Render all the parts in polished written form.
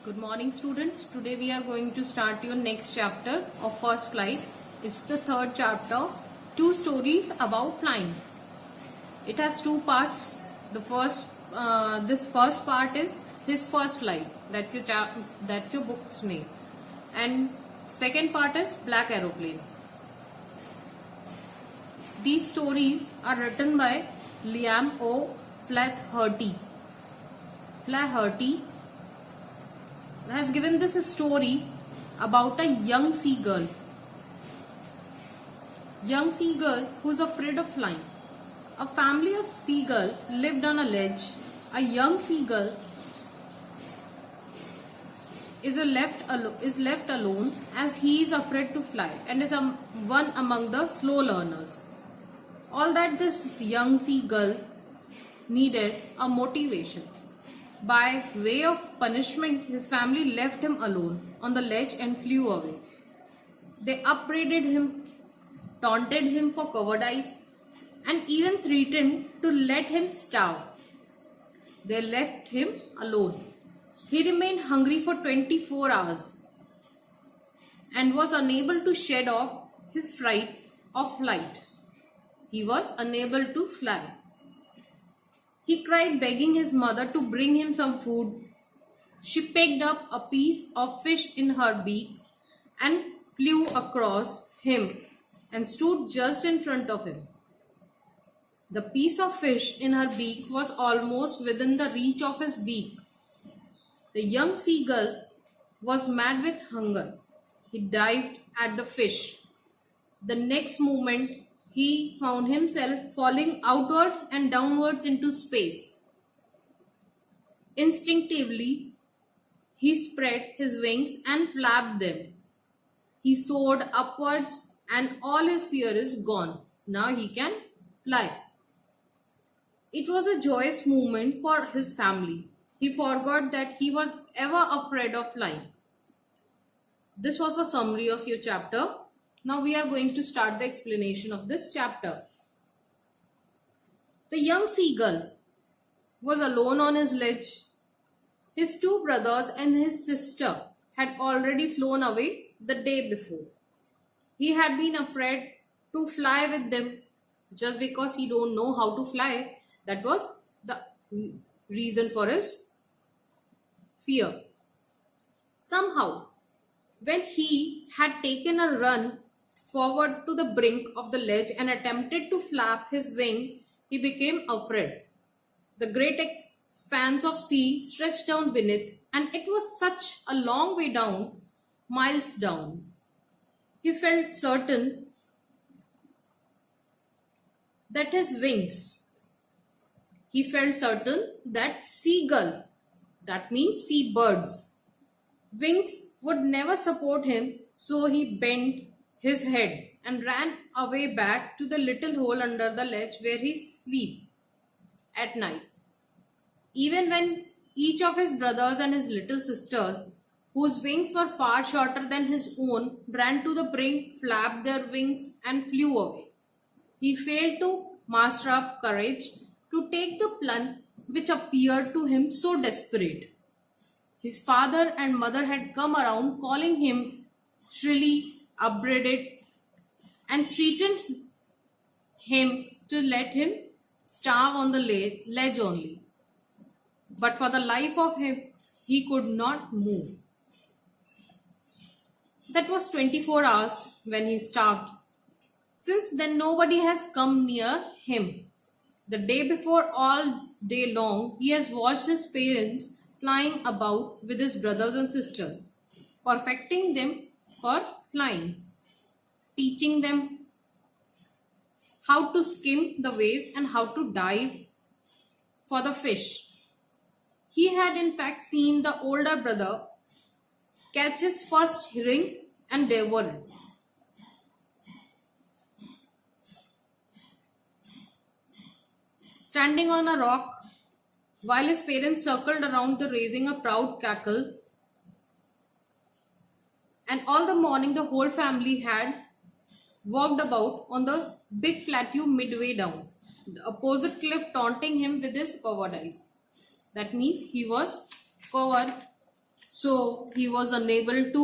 Good morning students. Today we are going to start your next chapter of First Flight. It's the third chapter, two stories about flying. It has two parts. This first part is his first flight. That's your book's name. And second part is Black Aeroplane. These stories are written by Liam O. Flaherty. Flaherty has given this story about a young seagull. Young seagull who's afraid of flying. A family of seagulls lived on a ledge. A young seagull is left alone as he is afraid to fly and is one among the slow learners. All that this young seagull needed a motivation. By way of punishment, his family left him alone on the ledge and flew away. They upbraided him, taunted him for cowardice, and even threatened to let him starve. They left him alone. He remained hungry for 24 hours and was unable to shed off his fright of flight. He was unable to fly. He cried, begging his mother to bring him some food. She picked up a piece of fish in her beak and flew across him and stood just in front of him. The piece of fish in her beak was almost within the reach of his beak. The young seagull was mad with hunger. He dived at the fish. The next moment, he found himself falling outward and downwards into space. Instinctively, he spread his wings and flapped them. He soared upwards and all his fear is gone. Now he can fly. It was a joyous moment for his family. He forgot that he was ever afraid of flying. This was the summary of your chapter. Now we are going to start the explanation of this chapter. The young seagull was alone on his ledge. His two brothers and his sister had already flown away the day before. He had been afraid to fly with them just because he don't know how to fly. That was the reason for his fear. Somehow, when he had taken a run forward to the brink of the ledge and attempted to flap his wing, he became afraid. The great expanse of sea stretched down beneath, and it was such a long way down, miles down. He felt certain that seagull, that means seabirds, wings would never support him, so he bent his head and ran away back to the little hole under the ledge where he slept at night. Even when each of his brothers and his little sisters, whose wings were far shorter than his own, ran to the brink, flapped their wings and flew away, he failed to muster up courage to take the plunge which appeared to him so desperate. His father and mother had come around, calling him shrilly, upbraided and threatened him to let him starve on the ledge only. But for the life of him, he could not move. That was 24 hours when he starved. Since then, nobody has come near him. The day before, all day long, he has watched his parents flying about with his brothers and sisters, perfecting them for flying, teaching them how to skim the waves and how to dive for the fish. He had in fact seen the older brother catch his first herring and devour it. Standing on a rock, while his parents circled around the raising a proud cackle, and all the morning the whole family had walked about on the big plateau midway down the opposite cliff, taunting him with his cowardice. That means he was coward, So he was unable to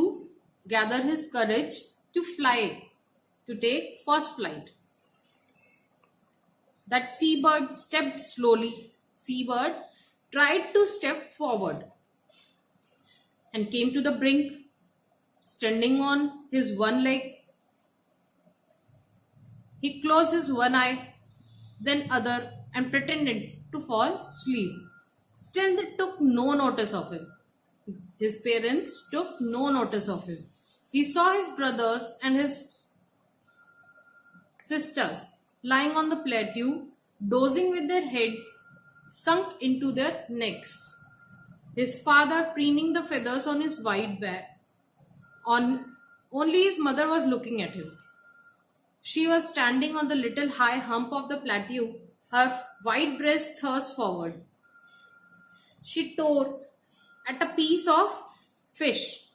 gather his courage to fly, to take first flight. That seabird stepped slowly. Seabird tried to step forward and came to the brink, standing on his one leg. He closed his one eye, then other, and pretended to fall asleep. Still, they took no notice of him. His parents took no notice of him. He saw his brothers and his sisters lying on the plateau, dozing with their heads sunk into their necks. His father preening the feathers on his white back. Only his mother was looking at him. She was standing on the little high hump of the plateau, her white breast thrust forward. She tore at a piece of fish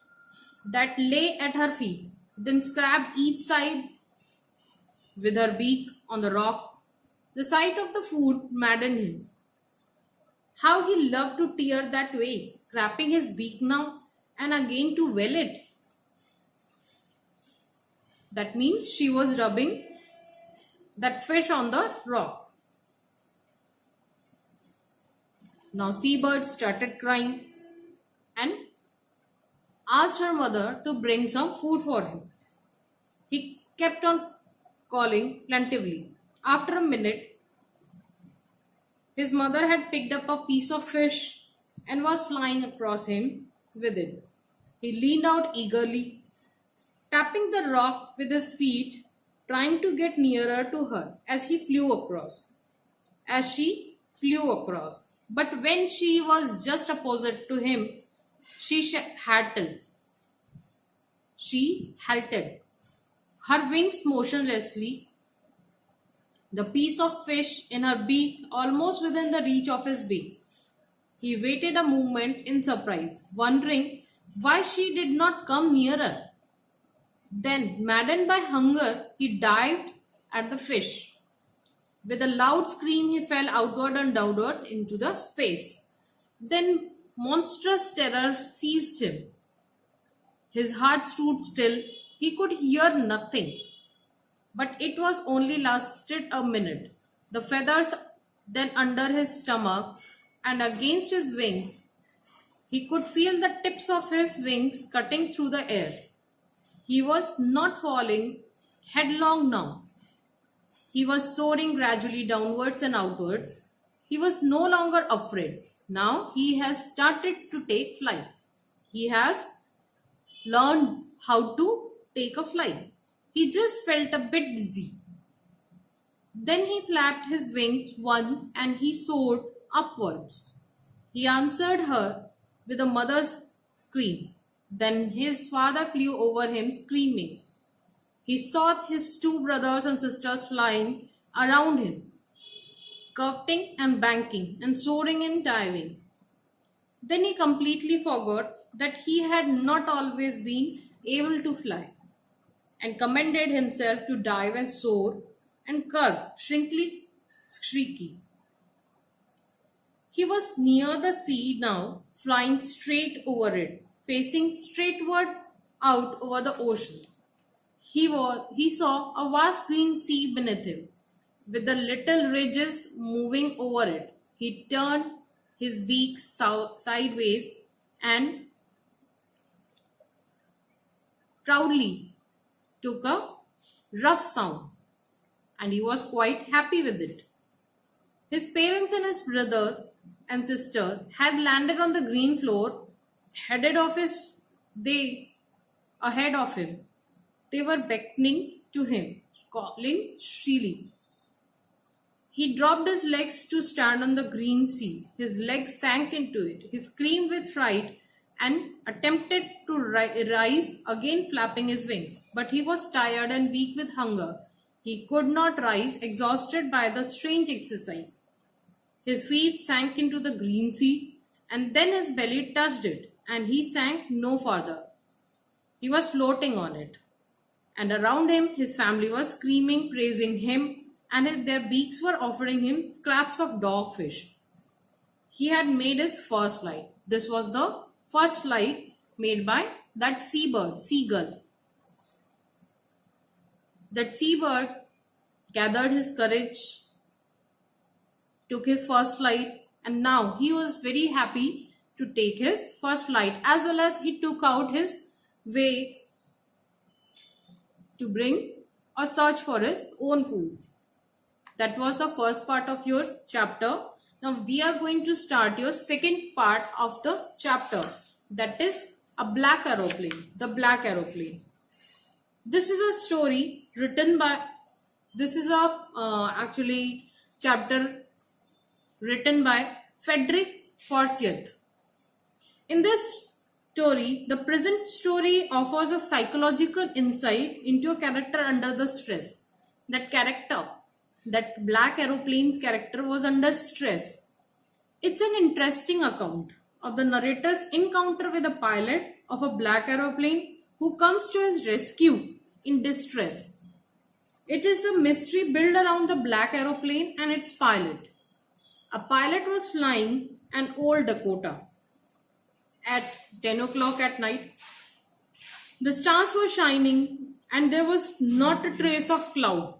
that lay at her feet, then scratched each side with her beak on the rock. The sight of the food maddened him. How he loved to tear that way, scraping his beak now and again to well it. That means she was rubbing that fish on the rock. Now Seabird started crying and asked her mother to bring some food for him. He kept on calling plaintively. After a minute, his mother had picked up a piece of fish and was flying across him with it. He leaned out eagerly, tapping the rock with his feet, trying to get nearer to her as he flew across. As she flew across. But when she was just opposite to him, she halted. She halted, her wings motionlessly, the piece of fish in her beak almost within the reach of his beak. He waited a moment in surprise, wondering why she did not come nearer. Then, maddened by hunger, he dived at the fish. With a loud scream, he fell outward and downward into the space. Then monstrous terror seized him. His heart stood still. He could hear nothing. But it was only lasted a minute. The feathers then under his stomach and against his wing. He could feel the tips of his wings cutting through the air. He was not falling headlong now. He was soaring gradually downwards and outwards. He was no longer afraid. Now he has started to take flight. He has learned how to take a flight. He just felt a bit dizzy. Then he flapped his wings once and he soared upwards. He answered her with a mother's scream. Then his father flew over him screaming. He saw his two brothers and sisters flying around him, curving and banking and soaring and diving. Then he completely forgot that he had not always been able to fly and commended himself to dive and soar and curve, streaky. He was near the sea now, flying straight over it, facing straightward out over the ocean. He saw a vast green sea beneath him, with the little ridges moving over it. He turned his beak sideways and proudly took a rough sound, and he was quite happy with it. His parents and his brother and sister had landed on the green floor, ahead of him. They were beckoning to him, calling shrilly. He dropped his legs to stand on the green sea. His legs sank into it. He screamed with fright and attempted to rise, again flapping his wings. But he was tired and weak with hunger. He could not rise, exhausted by the strange exercise. His feet sank into the green sea, and then his belly touched it, and he sank no farther. He was floating on it. And around him, his family was screaming, praising him, and their beaks were offering him scraps of dogfish. He had made his first flight. This was the first flight made by that seagull. That seabird gathered his courage, took his first flight, and now he was very happy to take his first flight, as well as he took out his way to bring or search for his own food. That was the first part of your chapter. Now we are going to start your second part of the chapter, that is a black aeroplane. The black aeroplane. This is a story written by, this is a actually chapter written by Frederick Forsyth. In this story, the present story offers a psychological insight into a character under the stress. That black aeroplane's character was under stress. It's an interesting account of the narrator's encounter with a pilot of a black aeroplane who comes to his rescue in distress. It is a mystery built around the black aeroplane and its pilot. A pilot was flying an old Dakota at 10 o'clock at night. The stars were shining and there was not a trace of cloud.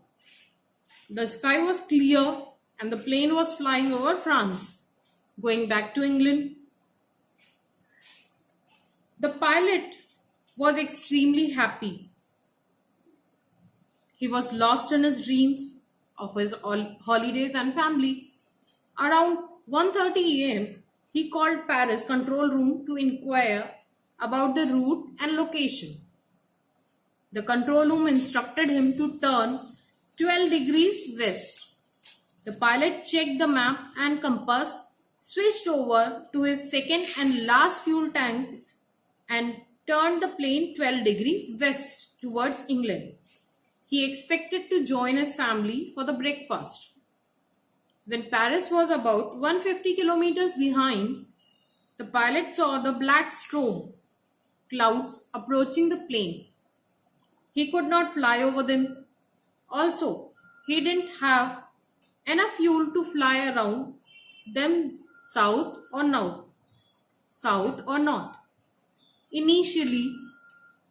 The sky was clear and the plane was flying over France, going back to England. The pilot was extremely happy. He was lost in his dreams of his holidays and family. Around 1:30 a.m., he called Paris control room to inquire about the route and location. The control room instructed him to turn 12 degrees west. The pilot checked the map and compass, switched over to his second and last fuel tank and turned the plane 12 degrees west towards England. He expected to join his family for the breakfast. When Paris was about 150 kilometers behind, the pilot saw the black storm clouds approaching the plane. He could not fly over them. Also, he didn't have enough fuel to fly around them south or north. Initially,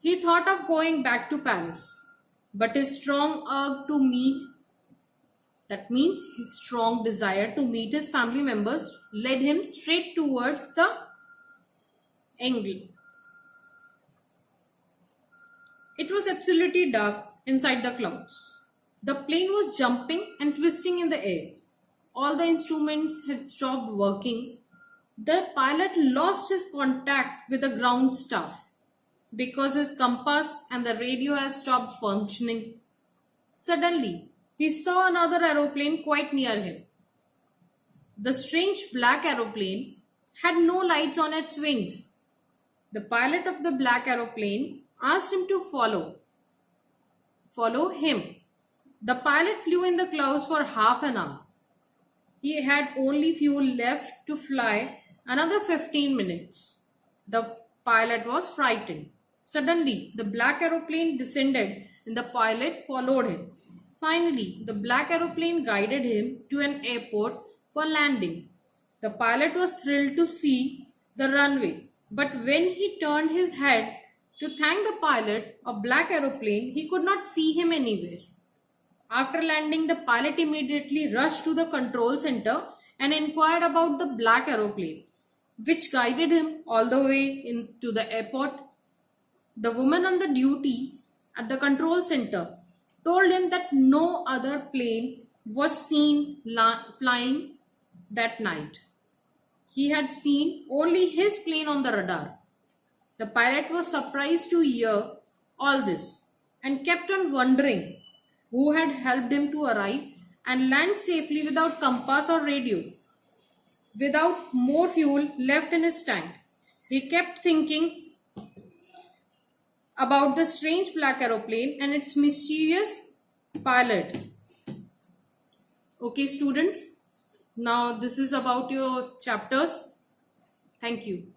he thought of going back to Paris, but his strong urge to meet, that means his strong desire to meet his family members, led him straight towards the England. It was absolutely dark inside the clouds. The plane was jumping and twisting in the air. All the instruments had stopped working. The pilot lost his contact with the ground staff because his compass and the radio had stopped functioning. Suddenly, he saw another aeroplane quite near him. The strange black aeroplane had no lights on its wings. The pilot of the black aeroplane asked him to follow him. The pilot flew in the clouds for half an hour. He had only fuel left to fly another 15 minutes. The pilot was frightened. Suddenly, the black aeroplane descended and the pilot followed him. Finally, the black aeroplane guided him to an airport for landing. The pilot was thrilled to see the runway, but when he turned his head to thank the pilot of black aeroplane, he could not see him anywhere. After landing, the pilot immediately rushed to the control center and inquired about the black aeroplane, which guided him all the way into the airport. The woman on the duty at the control center told him that no other plane was seen flying that night. He had seen only his plane on the radar. The pilot was surprised to hear all this and kept on wondering who had helped him to arrive and land safely without compass or radio, without more fuel left in his tank. He kept thinking about the strange black aeroplane and its mysterious pilot. Okay, students, now this is about your chapters. Thank you.